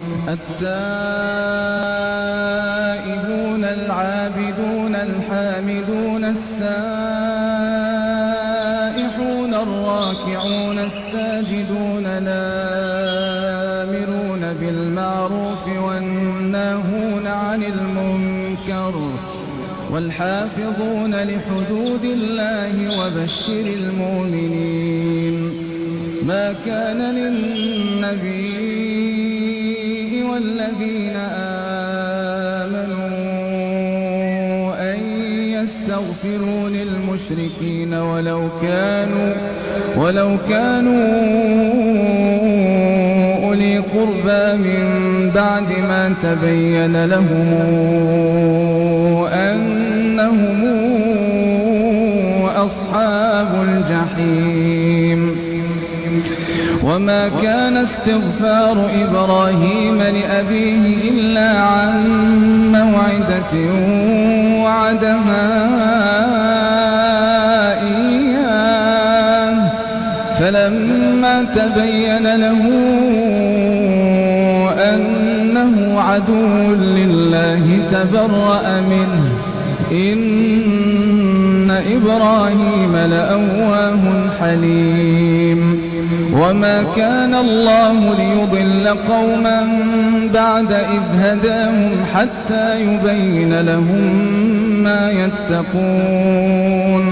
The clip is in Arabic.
التائبون العابدون الحامدون السائحون الراكعون الساجدون الآمرون بالمعروف والناهون عن المنكر والحافظون لحدود الله وبشر المؤمنين. ما كان للنبي والذين آمنوا أن يستغفروا للمشركين ولو كانوا أولي قربى من بعد ما تبين لهم أنهم أصحاب الجحيم. وما كان استغفار إبراهيم لأبيه إلا عن موعدة وعدها إياه فلما تبين له أنه عدو لله تبرأ منه إن إبراهيم لأواه حليم. وما كان الله ليضل قوما بعد إذ هداهم حتى يبين لهم ما يتقون.